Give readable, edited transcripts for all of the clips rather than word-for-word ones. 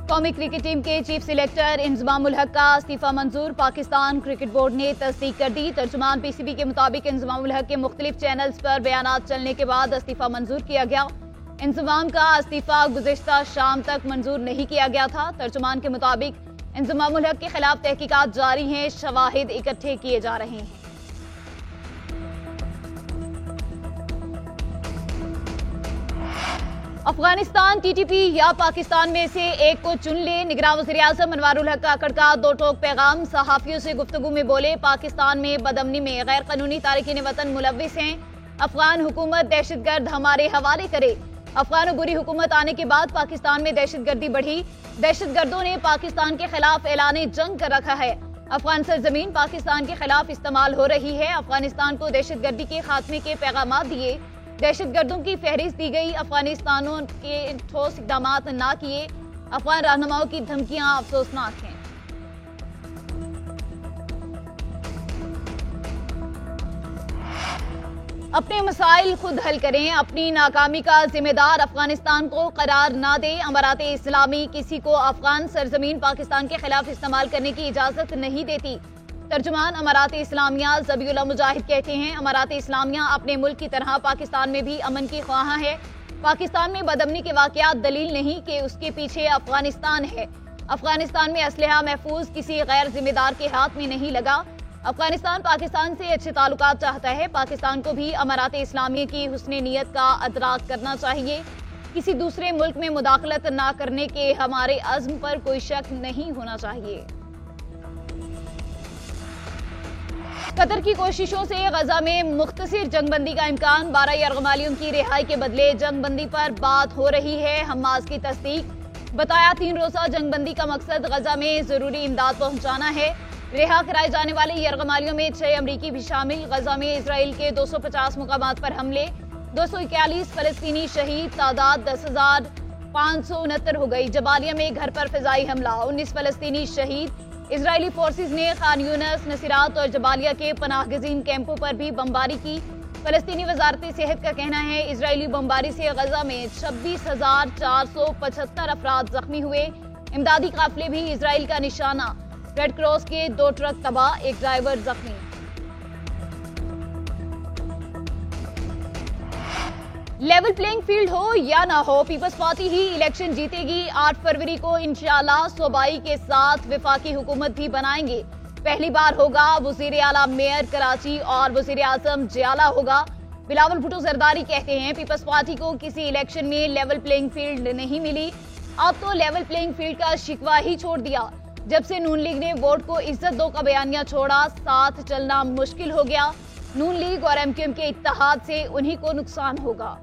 قومی cricket team کے chief selector انضمام الحق کا استعفی منظور، پاکستان کرکٹ بورڈ نے تصدیق کر دی۔ ترجمان پی سی بی کے مطابق انضمام الحق کے مختلف چینلز پر بیانات چلنے کے بعد استعفی منظور کیا گیا۔ انضمام کا استعفی گزشتہ شام تک منظور نہیں کیا گیا تھا۔ ترجمان کے مطابق انضمام الحق کے خلاف تحقیقات جاری ہیں، شواہد اکٹھے کیے جا رہے ہیں۔ افغانستان ٹی ٹی پی یا پاکستان میں سے ایک کو چن لے، نگراں وزیر اعظم انوار الحق کاکڑ کا دو ٹوک پیغام۔ صحافیوں سے گفتگو میں بولے، پاکستان میں بدامنی میں غیر قانونی تارکین وطن ملوث ہیں، افغان حکومت دہشت گرد ہمارے حوالے کرے۔ افغان عبوری حکومت آنے کے بعد پاکستان میں دہشت گردی بڑھی، دہشت گردوں نے پاکستان کے خلاف اعلان جنگ کر رکھا ہے، افغان سرزمین پاکستان کے خلاف استعمال ہو رہی ہے، افغانستان کو دہشت گردی کے خاتمے کے پیغامات دیے، دہشت گردوں کی فہرست دی گئی، افغانستانیوں کے ٹھوس اقدامات نہ کیے، افغان رہنماؤں کی دھمکیاں افسوسناک ہیں۔ اپنے مسائل خود حل کریں، اپنی ناکامی کا ذمہ دار افغانستان کو قرار نہ دیں۔ امارات اسلامی کسی کو افغان سرزمین پاکستان کے خلاف استعمال کرنے کی اجازت نہیں دیتی۔ ترجمان امارات اسلامیہ ذبیح اللہ مجاہد کہتے ہیں، امارات اسلامیہ اپنے ملک کی طرح پاکستان میں بھی امن کی خواہاں ہے۔ پاکستان میں بدامنی کے واقعات دلیل نہیں کہ اس کے پیچھے افغانستان ہے۔ افغانستان میں اسلحہ محفوظ کسی غیر ذمہ دار کے ہاتھ میں نہیں لگا۔ افغانستان پاکستان سے اچھے تعلقات چاہتا ہے، پاکستان کو بھی امارات اسلامیہ کی حسن نیت کا ادراک کرنا چاہیے۔ کسی دوسرے ملک میں مداخلت نہ کرنے کے ہمارے عزم پر کوئی شک نہیں ہونا چاہیے۔ قطر کی کوششوں سے غزہ میں مختصر جنگ بندی کا امکان، 12 یرغمالیوں کی رہائی کے بدلے جنگ بندی پر بات ہو رہی ہے، حماس کی تصدیق۔ بتایا 3 روزہ جنگ بندی کا مقصد غزہ میں ضروری امداد پہنچانا ہے۔ رہا کرائے جانے والے یرغمالیوں میں 6 امریکی بھی شامل۔ غزہ میں اسرائیل کے 250 مقامات پر حملے، 241 فلسطینی شہید، تعداد 10,569 ہو گئی۔ جبالیہ میں گھر پر فضائی حملہ، 19 فلسطینی شہید۔ اسرائیلی فورسز نے خان یونس، نصیرات اور جبالیہ کے پناہ گزین کیمپوں پر بھی بمباری کی۔ فلسطینی وزارت صحت کا کہنا ہے اسرائیلی بمباری سے غزہ میں 26,475 افراد زخمی ہوئے۔ امدادی قافلے بھی اسرائیل کا نشانہ، ریڈ کراس کے 2 ٹرک تباہ، 1 ڈرائیور زخمی۔ لیول پلینگ فیلڈ ہو یا نہ ہو، پیپلز پارٹی ہی الیکشن جیتے گی۔ 8 فروری کو انشاءاللہ صوبائی کے ساتھ وفاقی حکومت بھی بنائیں گے۔ پہلی بار ہوگا وزیر اعلیٰ میئر کراچی اور وزیر اعظم جیالہ ہوگا۔ بلاول بھٹو زرداری کہتے ہیں پیپلز پارٹی کو کسی الیکشن میں لیول پلینگ فیلڈ نہیں ملی، اب تو لیول پلینگ فیلڈ کا شکوہ ہی چھوڑ دیا۔ جب سے نون لیگ نے ووٹ کو عزت دو کا بیانیہ چھوڑا، ساتھ چلنا مشکل ہو گیا۔ نون لیگ اور ایم کیو ایم کے اتحاد سے انہی کو نقصان ہوگا۔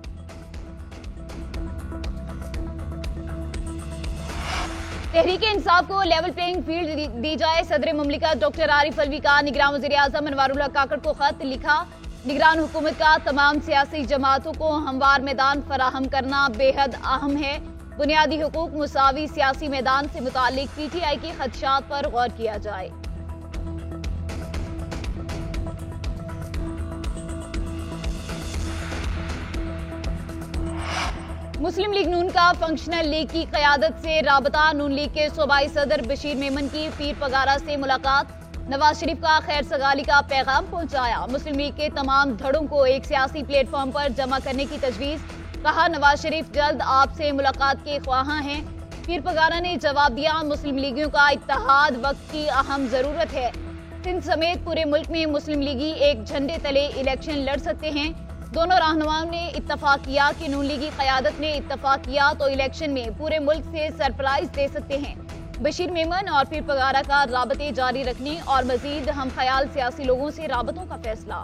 تحریک انصاف کو لیول پلینگ فیلڈ دی جائے، صدر مملکت ڈاکٹر عارف علوی کا نگراں وزیر اعظم انوار الحق کاکڑ کو خط لکھا۔ نگران حکومت کا تمام سیاسی جماعتوں کو ہموار میدان فراہم کرنا بے حد اہم ہے۔ بنیادی حقوق، مساوی سیاسی میدان سے متعلق پی ٹی آئی کے خدشات پر غور کیا جائے۔ مسلم لیگ نون کا فنکشنل لیگ کی قیادت سے رابطہ، نون لیگ کے صوبائی صدر بشیر میمن کی پیر پگارا سے ملاقات، نواز شریف کا خیر سگالی کا پیغام پہنچایا۔ مسلم لیگ کے تمام دھڑوں کو ایک سیاسی پلیٹ فارم پر جمع کرنے کی تجویز، کہا نواز شریف جلد آپ سے ملاقات کے خواہاں ہیں۔ پیر پگارا نے جواب دیا، مسلم لیگیوں کا اتحاد وقت کی اہم ضرورت ہے۔ سندھ سمیت پورے ملک میں مسلم لیگی ایک جھنڈے تلے الیکشن لڑ سکتے ہیں۔ دونوں رہنماؤں نے اتفاق کیا کہ نون لیگی قیادت نے اتفاق کیا تو الیکشن میں پورے ملک سے سرپرائز دے سکتے ہیں۔ بشیر میمن اور پیر پگارا کا رابطے جاری رکھنے اور مزید ہم خیال سیاسی لوگوں سے رابطوں کا فیصلہ۔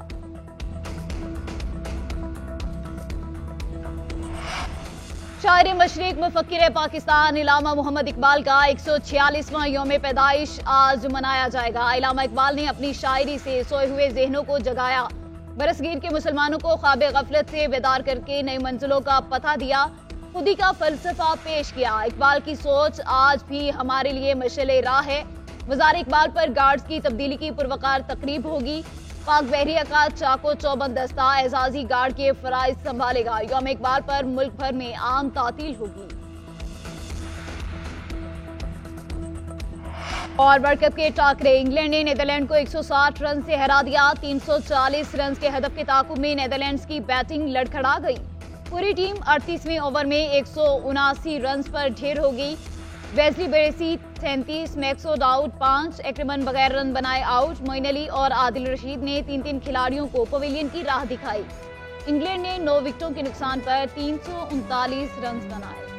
شاعر مشرق، مفکر پاکستان علامہ محمد اقبال کا 146واں یوم پیدائش آج منایا جائے گا۔ علامہ اقبال نے اپنی شاعری سے سوئے ہوئے ذہنوں کو جگایا، برصغیر کے مسلمانوں کو خواب غفلت سے بیدار کر کے نئی منزلوں کا پتہ دیا، خودی کا فلسفہ پیش کیا۔ اقبال کی سوچ آج بھی ہمارے لیے مشعل راہ ہے۔ مزار اقبال پر گارڈز کی تبدیلی کی پروقار تقریب ہوگی۔ پاک بحریہ کا چاکو چوبند دستہ اعزازی گارڈ کے فرائض سنبھالے گا۔ یوم اقبال پر ملک بھر میں عام تعطیل ہوگی۔ اور ورلڈ کپ کے ٹاکرے، انگلینڈ نے نیدرلینڈ کو 160 رن سے ہرا دیا۔ 340 رنز کے ہدف کے تعاقب میں نیدرلینڈز کی بیٹنگ لڑکھڑا گئی۔ پوری ٹیم 38ویں اوور میں 179 رنز پر ڈھیر ہو گئی۔ ویزلی بیریسی 37، میکسوڈ آؤٹ 5، ایکرمن بغیر رن بنائے آؤٹ۔ معین علی اور عادل رشید نے 3 کھلاڑیوں کو پویلین کی راہ دکھائی۔ انگلینڈ نے 9 وکٹوں کے نقصان پر 339 رنز بنائے۔